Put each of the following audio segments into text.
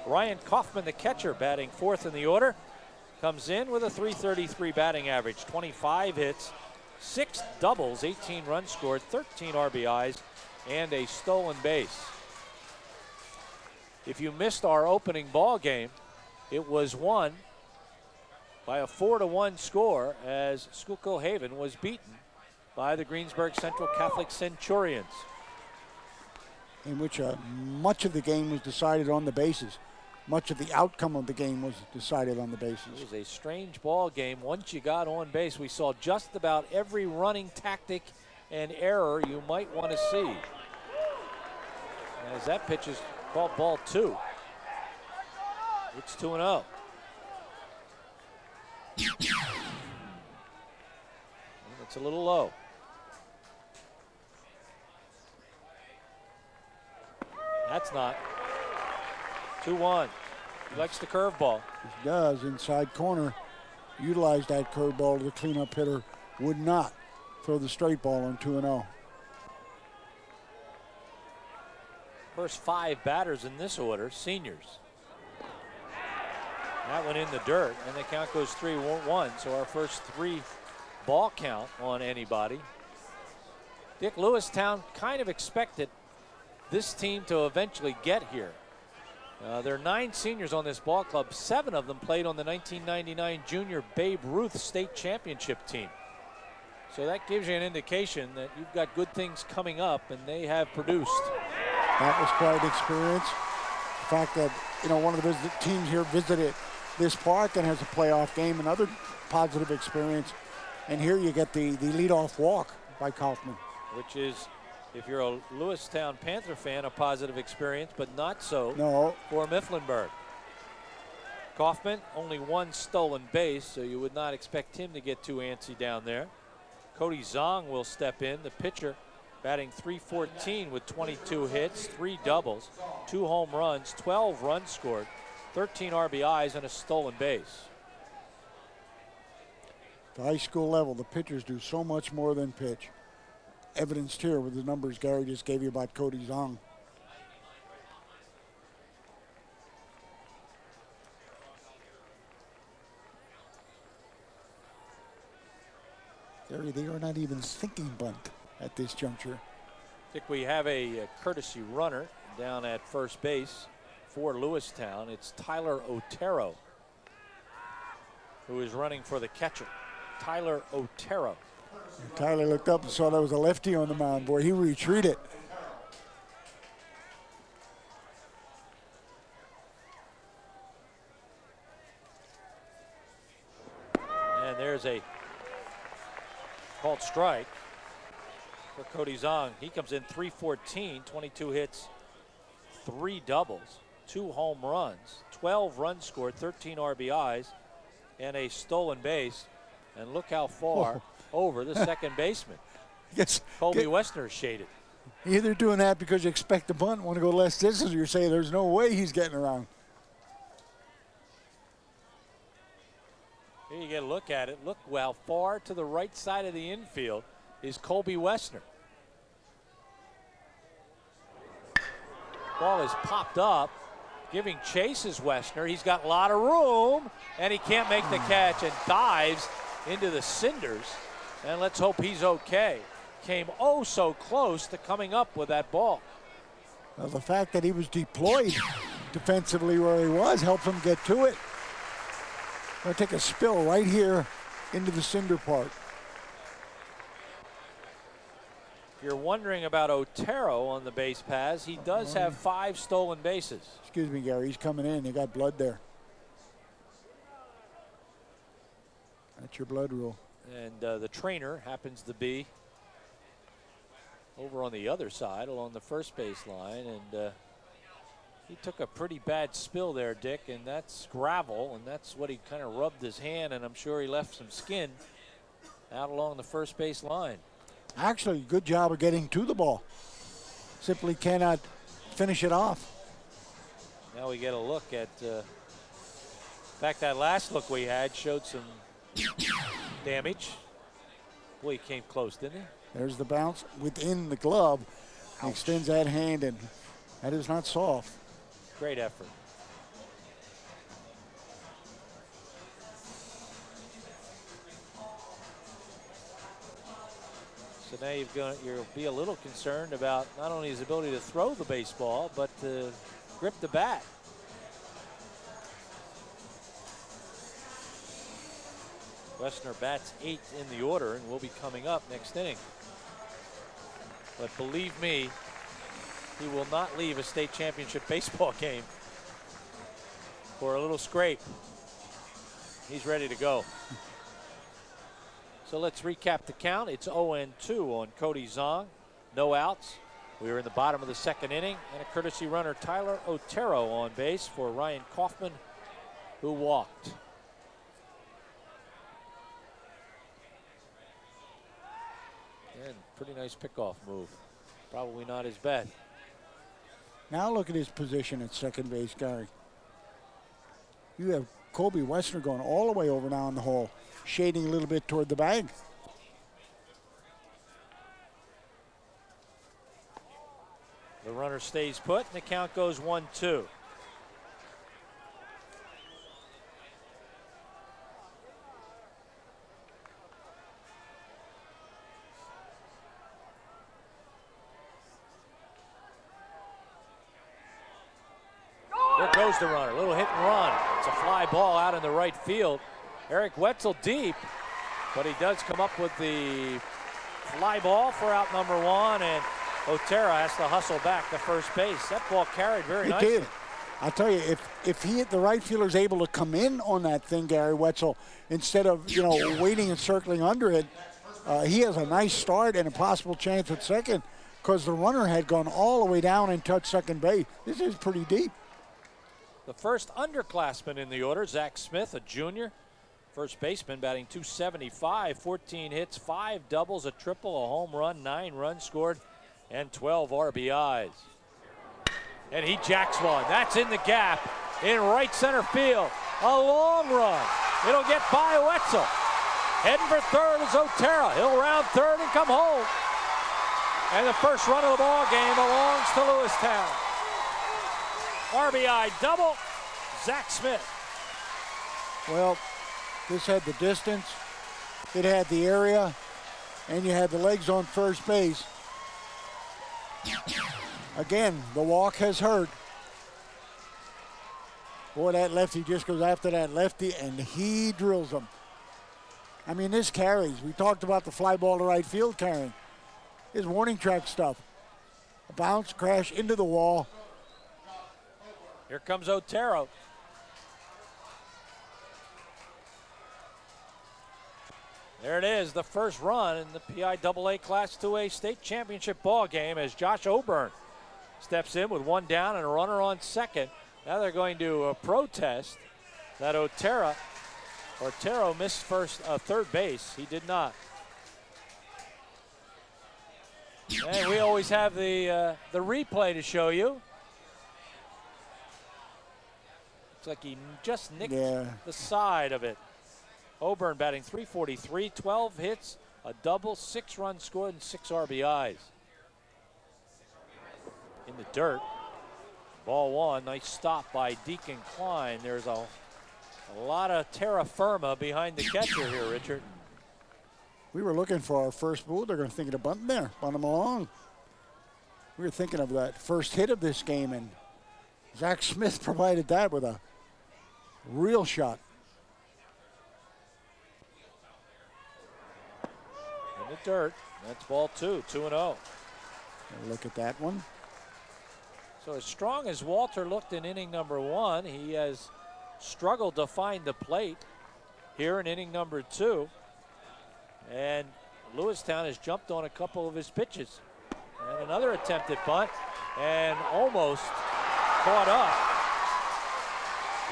Ryan Kaufman, the catcher, batting fourth in the order, comes in with a .333 batting average, 25 hits, 6 doubles, 18 runs scored, 13 RBIs, and a stolen base. If you missed our opening ball game, it was won by a 4-1 score as Schuylkill Haven was beaten by the Greensburg Central Catholic Centurions. In which much of the game was decided on the bases. Much of the outcome of the game was decided on the bases. It was a strange ball game. Once you got on base, we saw just about every running tactic and error you might want to see. As that pitch is called ball 2. It's 2-0. It's a little low. That's not. 2-1. He likes the curveball. He does. Inside corner. Utilized that curveball. The cleanup hitter would not throw the straight ball on 2-0. First 5 batters in this order, seniors. That went in the dirt, and the count goes 3-1. So our first 3 ball count on anybody. Dick, Lewistown kind of expected this team to eventually get here. There are 9 seniors on this ball club. 7 of them played on the 1999 Junior Babe Ruth State Championship team. So that gives you an indication that you've got good things coming up, and they have produced. That was quite an experience. The fact that, you know, one of the teams here visited this park and has a playoff game, another positive experience. And here you get the leadoff walk by Kaufman. Which is, if you're a Lewistown Panther fan, a positive experience, but not so for Mifflinburg. Kaufman, only 1 stolen base, so you would not expect him to get too antsy down there. Cody Zong will step in, the pitcher, batting .314 with 22 hits, 3 doubles, 2 home runs, 12 runs scored, 13 RBIs, and a stolen base. At the high school level, the pitchers do so much more than pitch. Evidenced here with the numbers Gary just gave you about Cody Zong. Gary, they are not even thinking bunt at this juncture. I think we have a courtesy runner down at first base for Lewistown. It's Tyler Otero who is running for the catcher. Tyler Otero. And Tyler looked up and saw there was a lefty on the mound. Boy, he retreated. And there's a called strike for Cody Zong. He comes in .314, 22 hits, 3 doubles, 2 home runs, 12 runs scored, 13 RBIs, and a stolen base. And look how far over the second baseman. Yes, Colby Westner shaded. Either doing that because you expect the bunt, want to go less distance, or you say there's no way he's getting around. Here you get a look at it. Look how far to the right side of the infield is Colby Westner. Ball is popped up. Giving chase is Westner. He's got a lot of room, and he can't make the catch and dives into the cinders. And let's hope he's okay. Came oh so close to coming up with that ball. Well, the fact that he was deployed defensively where he was helped him get to it. Going to take a spill right here into the cinder part. If you're wondering about Otero on the base paths, he does have 5 stolen bases. Excuse me, Gary, he's coming in. You got blood there. That's your blood rule. And the trainer happens to be over on the other side along the first base line. And he took a pretty bad spill there, Dick, and that's gravel. And that's what he kind of rubbed his hand, and I'm sure he left some skin out along the first base line. Actually, good job of getting to the ball. Simply cannot finish it off. Now we get a look at, in fact, that last look we had showed some damage. Boy, he came close, didn't he? There's the bounce within the glove. He extends that hand, and that is not soft. Great effort. So now you'll be a little concerned about not only his ability to throw the baseball, but to grip the bat. Wessner bats 8th in the order and will be coming up next inning. But believe me, he will not leave a state championship baseball game for a little scrape. He's ready to go. So let's recap the count. It's 0-2 on Cody Zong. No outs. We are in the bottom of the 2nd inning, and a courtesy runner, Tyler Otero, on base for Ryan Kaufman, who walked. And pretty nice pickoff move. Probably not his bad. Now look at his position at second base, Gary. You have Kobe Wessner going all the way over now in the hole, shading a little bit toward the bag. The runner stays put, and the count goes 1-2. There goes the runner, little hit and run. It's a fly ball out in the right field. Eric Wetzel deep, but he does come up with the fly ball for out number 1, and Otero has to hustle back to first base. That ball carried very nicely. It did. I tell you, if the right fielder's able to come in on that thing, Gary Wetzel, instead of waiting and circling under it, he has a nice start and a possible chance at second, because the runner had gone all the way down and touched second base. This is pretty deep. The first underclassman in the order, Zach Smith, a junior. First baseman, batting .275, 14 hits, 5 doubles, a triple, a home run, 9 runs scored, and 12 RBIs. And he jacks one. That's in the gap in right center field. A long run. It'll get by Wetzel. Heading for third is Otero. He'll round third and come home. And the first run of the ball game belongs to Lewistown. RBI double, Zach Smith. Well, this had the distance, it had the area, and you had the legs on first base. Again, the walk has hurt. Boy, that lefty just goes after that lefty, and he drills him. I mean, this carries. We talked about the fly ball to right field carrying. His warning track stuff. A bounce, crash into the wall. Here comes Otero. There it is, the first run in the PIAA Class 2A state championship ball game as Josh Oburn steps in with 1 down and a runner on second. Now they're going to protest that Otero missed third base. He did not. And we always have the replay to show you. Looks like he just nicked the side of it. Oburn batting .343, 12 hits, a double, 6 runs scored, and 6 RBIs. In the dirt, ball 1, nice stop by Deacon Klein. There's a lot of terra firma behind the catcher here, Richard. We were looking for our first move. They're going to think of bunting there, bunt him along. We were thinking of that first hit of this game, and Zach Smith provided that with a real shot. In the dirt, that's ball 2, 2-0. Look at that one. So as strong as Walter looked in inning number 1, he has struggled to find the plate here in inning number 2. And Lewistown has jumped on a couple of his pitches. And another attempted bunt, and almost caught up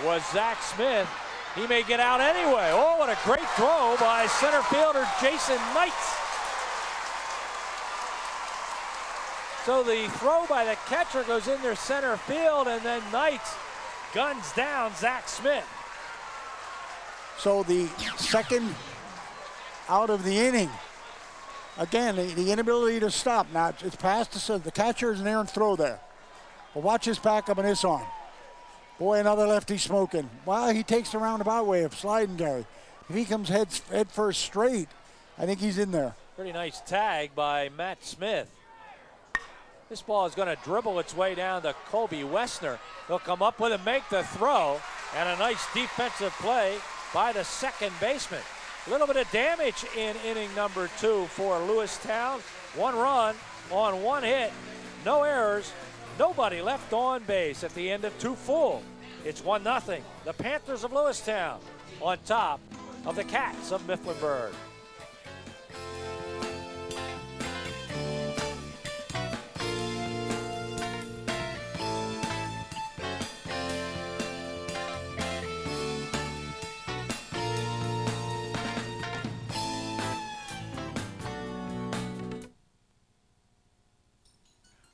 was Zach Smith. He may get out anyway. Oh, what a great throw by center fielder Jason Knights. So the throw by the catcher goes in their center field, and then Knights guns down Zach Smith. So the second out of the inning. Again, the inability to stop. Now, it's past the catcher is an errant throw there. But watch his backup on this arm. Boy, another lefty smoking. Well, he takes the roundabout way of sliding, Gary. If he comes head first straight, I think he's in there. Pretty nice tag by Matt Smith. This ball is going to dribble its way down to Colby Wessner. He'll come up with it, make the throw, and a nice defensive play by the second baseman. A little bit of damage in inning number 2 for Lewistown. 1 run on 1 hit, no errors, nobody left on base at the end of 2 full. It's 1-0. The Panthers of Lewistown on top of the Cats of Mifflinburg.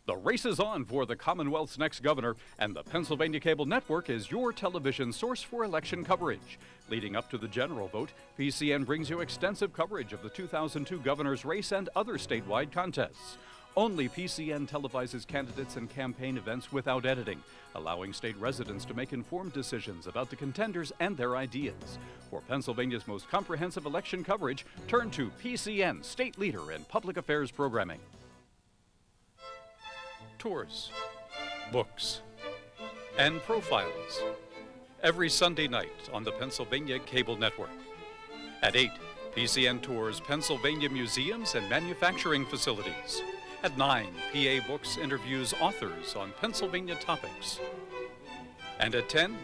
The race is on for the Commonwealth's next governor, and the Pennsylvania Cable Network is your television source for election coverage. Leading up to the general vote, PCN brings you extensive coverage of the 2002 governor's race and other statewide contests. Only PCN televises candidates and campaign events without editing, allowing state residents to make informed decisions about the contenders and their ideas. For Pennsylvania's most comprehensive election coverage, turn to PCN, state leader in public affairs programming. Tours, books, and profiles every Sunday night on the Pennsylvania Cable Network. At 8, PCN tours Pennsylvania museums and manufacturing facilities. At 9, PA Books interviews authors on Pennsylvania topics. And at 10,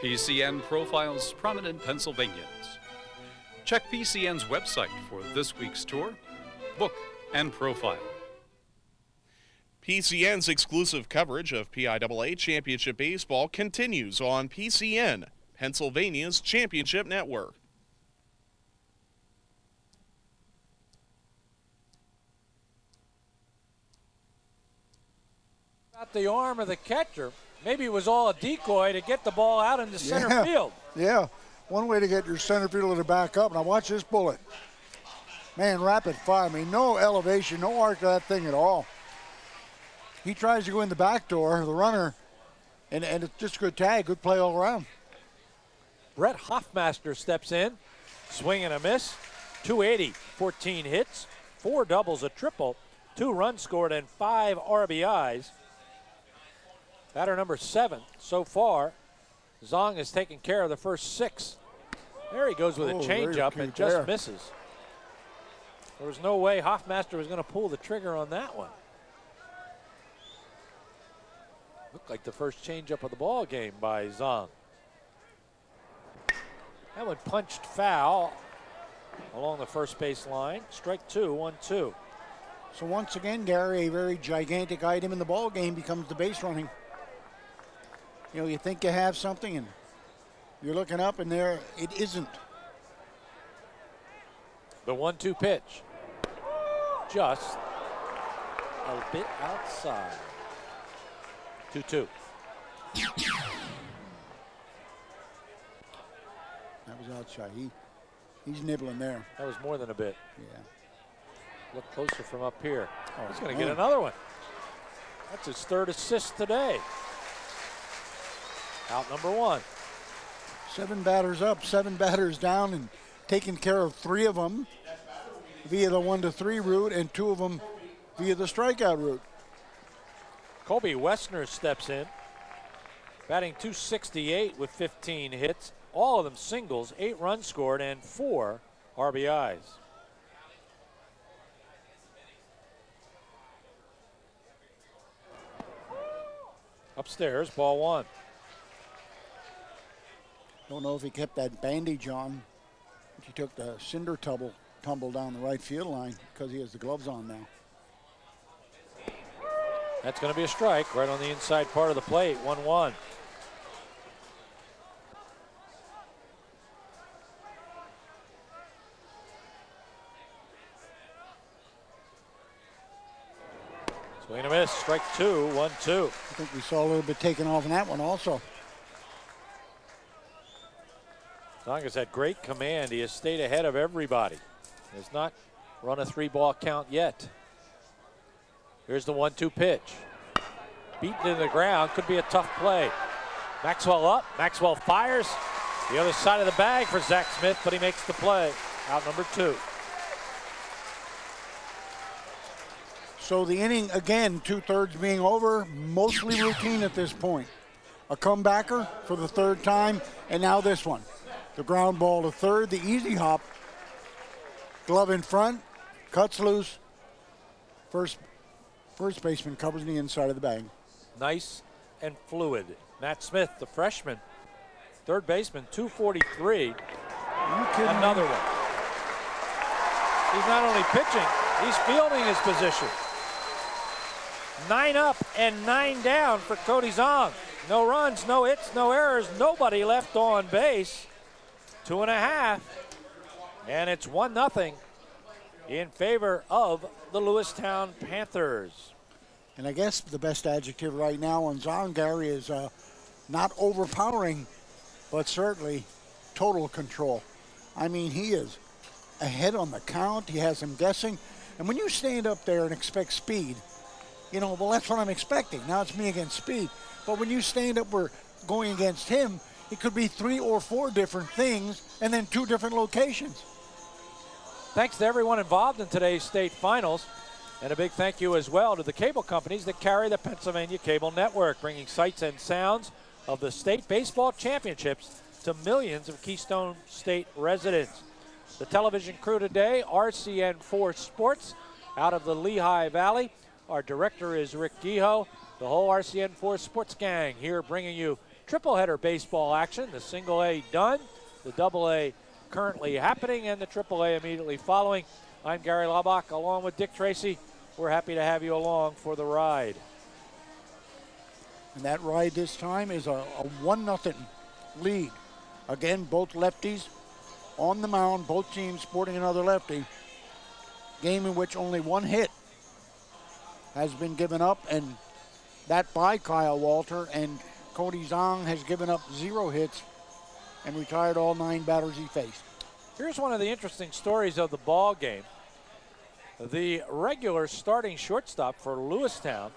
PCN profiles prominent Pennsylvanians. Check PCN's website for this week's tour, book, and profile. PCN's exclusive coverage of PIAA Championship Baseball continues on PCN, Pennsylvania's Championship Network. Got the arm of the catcher. Maybe it was all a decoy to get the ball out into center field. Yeah, one way to get your center fielder to back up. Now watch this bullet. Man, rapid fire. I mean, no elevation, no arc to that thing at all. He tries to go in the back door, the runner, and it's just a good tag, good play all around. Brett Hoffmaster steps in, swing and a miss, 280, 14 hits, 4 doubles, a triple, 2 runs scored, and 5 RBIs. Batter number 7 so far. Zong has taken care of the first 6. There he goes with a changeup and just misses. There was no way Hoffmaster was going to pull the trigger on that one. Looked like the first changeup of the ball game by Zong. That one punched foul along the first base line. Strike 2, 1-2. So once again, Gary, a very gigantic item in the ball game becomes the base running. You know, you think you have something, and you're looking up, and there it isn't. The 1-2 pitch. Just a bit outside. 2-2. That was outside. He's nibbling there. That was more than a bit. Yeah. Look closer from up here. Oh, he's going to get another one. That's his 3rd assist today. Out number 1. 7 batters up, 7 batters down, and taking care of 3 of them via the 1-3 route and 2 of them via the strikeout route. Colby Wessner steps in, batting .268 with 15 hits, all of them singles, 8 runs scored, and 4 RBIs. Upstairs, ball 1. Don't know if he kept that bandage on. He took the cinder tumble down the right field line because he has the gloves on now. That's going to be a strike right on the inside part of the plate, 1-1. Swing and a miss, strike 2, 1-2. I think we saw a little bit taken off in that one also. Zong has had great command. He has stayed ahead of everybody. He has not run a 3-ball count yet. Here's the 1-2 pitch. Beaten to the ground, could be a tough play. Maxwell up, Maxwell fires. The other side of the bag for Zach Smith, but he makes the play. Out number 2. So the inning, again, 2/3 being over, mostly routine at this point. A comebacker for the third time, and now this one. The ground ball to third, the easy hop. Glove in front, cuts loose. First baseman covers the inside of the bag. Nice and fluid. Matt Smith, the freshman, third baseman, 243. Are you kidding Another me? one. He's not only pitching, he's fielding his position. 9 up and 9 down for Cody Zong. No runs, no hits, no errors, nobody left on base. 2.5, and it's 1-0 in favor of the Lewistown Panthers. And I guess the best adjective right now on Zong, Gary, is not overpowering, but certainly total control. I mean, he is ahead on the count. He has him guessing. And when you stand up there and expect speed, you know, well, that's what I'm expecting. Now it's me against speed. But when you stand up, we're going against him, it could be 3 or 4 different things and then 2 different locations. Thanks to everyone involved in today's state finals. And a big thank you as well to the cable companies that carry the Pennsylvania Cable Network, bringing sights and sounds of the state baseball championships to millions of Keystone State residents. The television crew today, RCN4 Sports, out of the Lehigh Valley. Our director is Rick Guijo. The whole RCN4 Sports gang here bringing you triple header baseball action. The single A done, the double A currently happening, and the triple A immediately following. I'm Gary Laubach along with Dick Tracy. We're happy to have you along for the ride. And that ride this time is a 1-0 lead. Again, both lefties on the mound, both teams sporting another lefty. Game in which only 1 hit has been given up, and that by Kyle Walter, and Cody Zong has given up 0 hits and retired all 9 batters he faced. Here's one of the interesting stories of the ball game. The regular starting shortstop for Lewistown,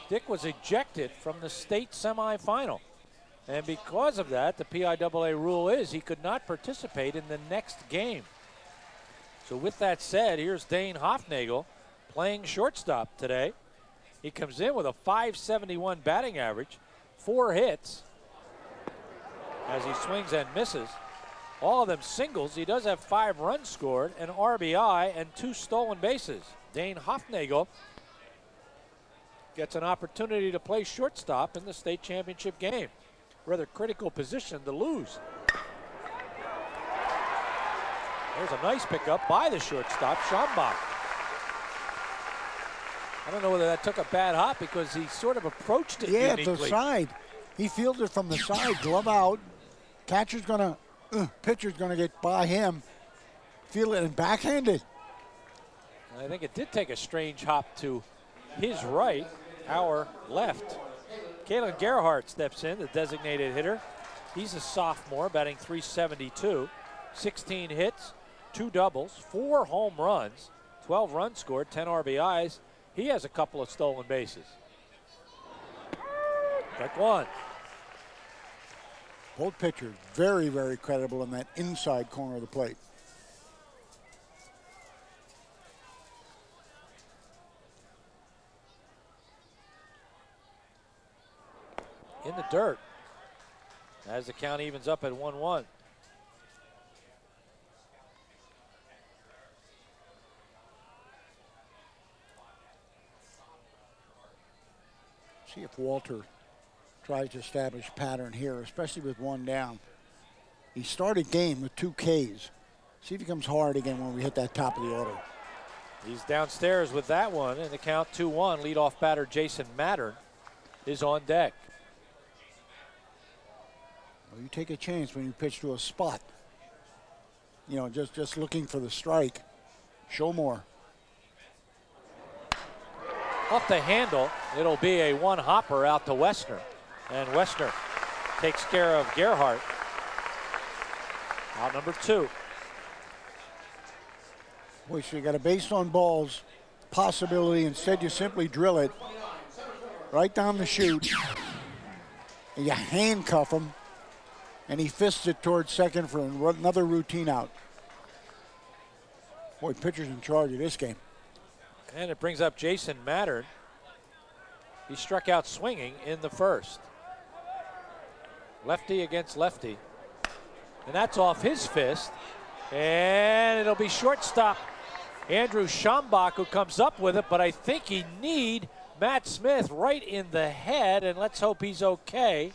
Dick, was ejected from the state semifinal. And because of that, the PIAA rule is he could not participate in the next game. So with that said, here's Dane Hofnagel playing shortstop today. He comes in with a .571 batting average, 4 hits as he swings and misses. All of them singles. He does have 5 runs scored, an RBI, and 2 stolen bases. Dane Hofnagel gets an opportunity to play shortstop in the state championship game. Rather critical position to lose. There's a nice pickup by the shortstop, Schambach. I don't know whether that took a bad hop because he sort of approached it uniquely. Yeah, the side. He fielded from the side, glove out. Catcher's gonna, pitcher's gonna get by him. Field it and backhanded. I think it did take a strange hop to his right, our left. Kalen Gerhardt steps in, the designated hitter. He's a sophomore, batting .372, 16 hits, 2 doubles, 4 home runs, 12 runs scored, 10 RBIs. He has a couple of stolen bases. Strike 1. Both pitchers very, very credible in that inside corner of the plate. In the dirt as the count evens up at 1-1. See if Walter tries to establish pattern here, especially with 1 down. He started game with 2 Ks. See if he comes hard again when we hit that top of the order. He's downstairs with that one, and the count 2-1. Leadoff batter Jason Mattern is on deck. Well, you take a chance when you pitch to a spot. You know, just looking for the strike. Show more. Off the handle, it'll be a 1-hopper out to Westner. And Westner takes care of Gerhardt. Out number 2. Boy, so you got a base on balls possibility. Instead, you simply drill it right down the chute. And you handcuff him. And he fists it towards second for another routine out. Boy, pitcher's in charge of this game. And it brings up Jason Mattern. He struck out swinging in the first. Lefty against lefty. And that's off his fist. And it'll be shortstop Andrew Schambach who comes up with it, but I think he kneed Matt Smith right in the head, and let's hope he's okay.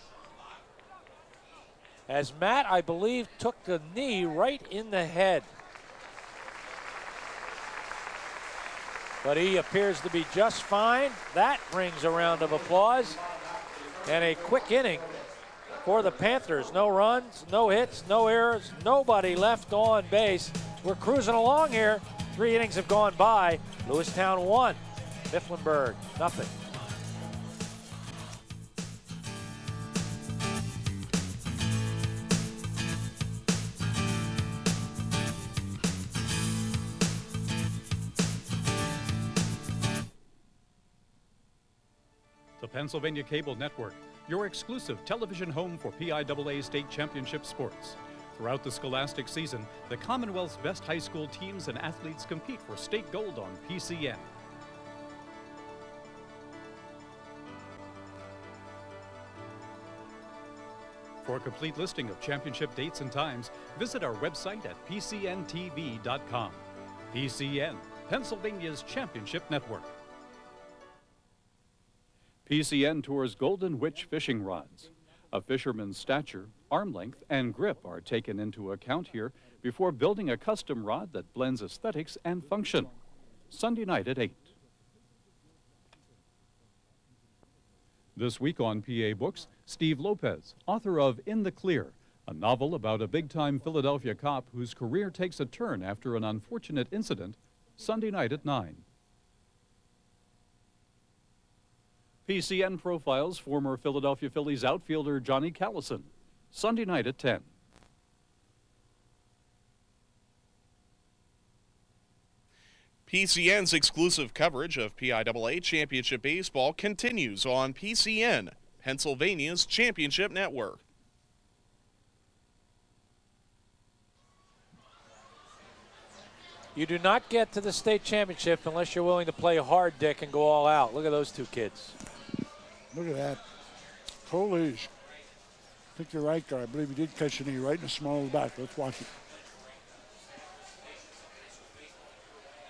As Matt, I believe, took the knee right in the head. But he appears to be just fine. That brings a round of applause. And a quick inning for the Panthers. No runs, no hits, no errors, nobody left on base. We're cruising along here. 3 innings have gone by. Lewistown 1, Mifflinburg nothing. The Pennsylvania Cable Network, your exclusive television home for PIAA state championship sports. Throughout the scholastic season, the Commonwealth's best high school teams and athletes compete for state gold on PCN. For a complete listing of championship dates and times, visit our website at pcntv.com. PCN, Pennsylvania's championship network. PCN tours Golden Witch fishing rods. A fisherman's stature, arm length, and grip are taken into account here before building a custom rod that blends aesthetics and function. Sunday night at 8. This week on PA Books, Steve Lopez, author of In the Clear, a novel about a big-time Philadelphia cop whose career takes a turn after an unfortunate incident, Sunday night at 9. PCN profiles former Philadelphia Phillies outfielder Johnny Callison, Sunday night at 10. PCN's exclusive coverage of PIAA Championship Baseball continues on PCN, Pennsylvania's championship network. You do not get to the state championship unless you're willing to play hard, Dick, and go all out. Look at those two kids. Look at that. Holy. I think you're right there. I believe he did catch the knee right in the small of the back. Let's watch it.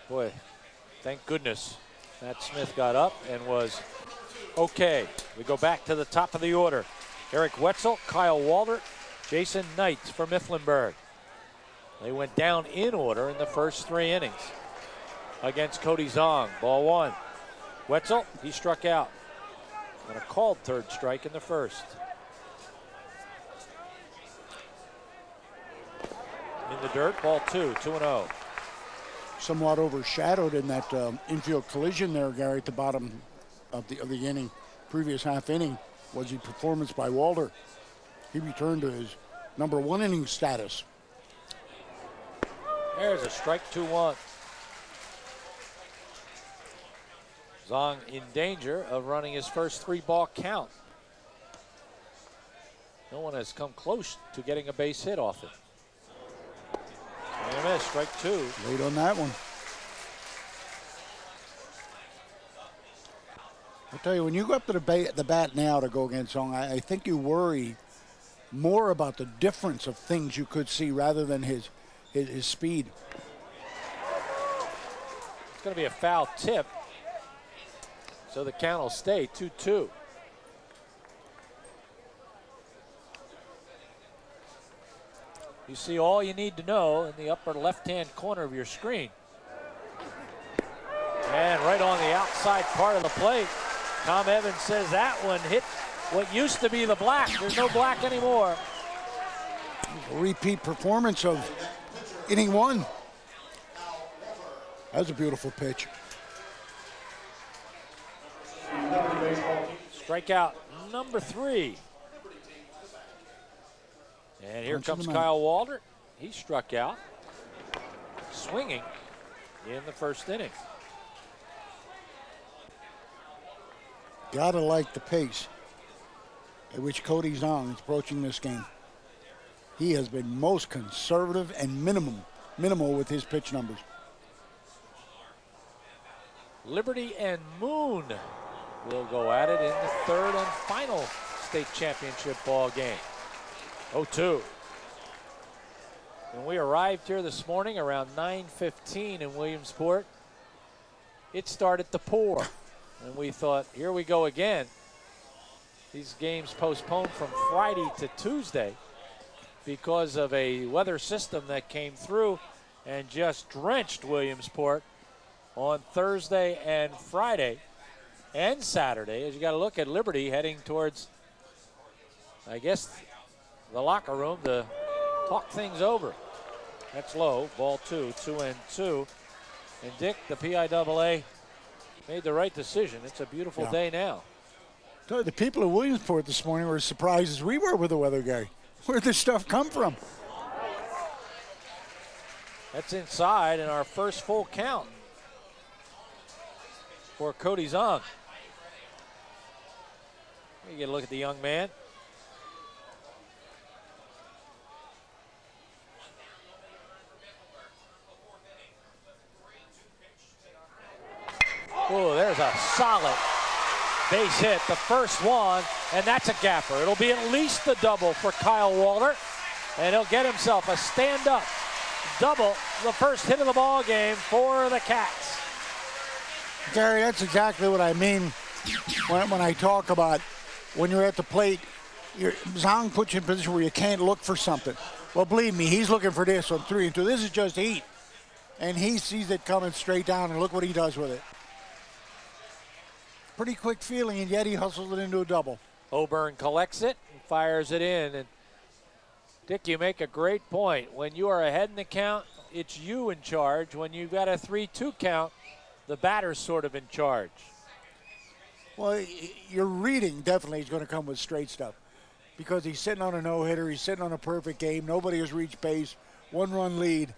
Boy, thank goodness Matt Smith got up and was okay. We go back to the top of the order. Eric Wetzel, Kyle Waldert, Jason Knights for Mifflinburg. They went down in order in the first 3 innings against Cody Zong. Ball 1. Wetzel, he struck out. And a called third strike in the first. In the dirt, ball 2, 2-0. Somewhat overshadowed in that infield collision there, Gary, at the bottom of the inning. Previous half inning was the performance by Walder. He returned to his #1 inning status. There's a strike, 2-1. Zong in danger of running his first 3-ball count. No one has come close to getting a base hit off it. And a miss, strike 2. Late on that one. I'll tell you, when you go up to the bat now to go against Zong, I think you worry more about the difference of things you could see rather than his speed. It's going to be a foul tip. So the count will stay 2-2. You see all you need to know in the upper left-hand corner of your screen. And right on the outside part of the plate, Tom Evans says that one hit what used to be the black. There's no black anymore. A repeat performance of inning 1. That was a beautiful pitch. Strikeout number 3. And here comes Kyle Waldert. He struck out, swinging in the first inning. Gotta like the pace at which Cody Zong is approaching this game. He has been most conservative and minimal with his pitch numbers. Liberty and Moon will go at it in the third and final state championship ball game. 0-2. And we arrived here this morning around 9:15 in Williamsport. It started to pour, and we thought, here we go again. These games postponed from Friday to Tuesday because of a weather system that came through and just drenched Williamsport on Thursday and Friday and Saturday. As you got to look at Liberty heading towards, I guess, the locker room to talk things over. That's low, ball 2-2. And Dick, the PIAA made the right decision. It's a beautiful day now. So the people of Williamsport this morning were as surprised as we were with the weather guy. Where'd this stuff come from? That's inside, and our first full count for Cody Zong. You get a look at the young man. Oh, there's a solid base hit, the first one, and that's a gapper. It'll be at least a double for Kyle Walter, and he'll get himself a stand-up double, the first hit of the ball game for the Cats. Gary, that's exactly what I mean when I talk about when you're at the plate, Zong puts you in a position where you can't look for something. Well, believe me, he's looking for this on 3-2. This is just heat, and he sees it coming straight down, and look what he does with it. Pretty quick feeling, and yet he hustles it into a double. Oburn collects it and fires it in. And Dick, you make a great point. When you are ahead in the count, it's you in charge. When you've got a 3-2 count, the batter's sort of in charge. Well, your reading definitely is going to come with straight stuff because he's sitting on a no-hitter. He's sitting on a perfect game. Nobody has reached base. One-run lead.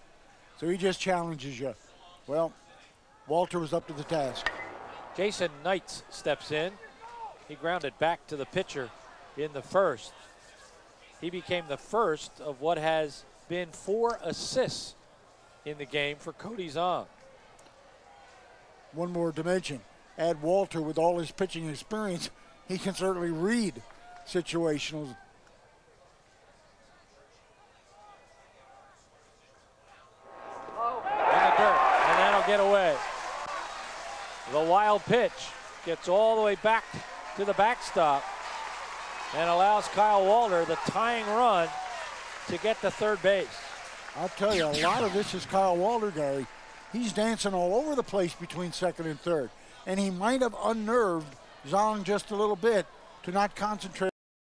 So he just challenges you. Well, Walter was up to the task. Jason Knights steps in. He grounded back to the pitcher in the first. He became the first of what has been 4 assists in the game for Cody Zong. One more dimension. Add Walter with all his pitching experience, he can certainly read situationals. In the dirt, and that'll get away. The wild pitch gets all the way back to the backstop and allows Kyle Walter the tying run to get to third base. I'll tell you, a lot of this is Kyle Walter, Gary. He's dancing all over the place between second and third. And he might have unnerved Zong just a little bit to not concentrate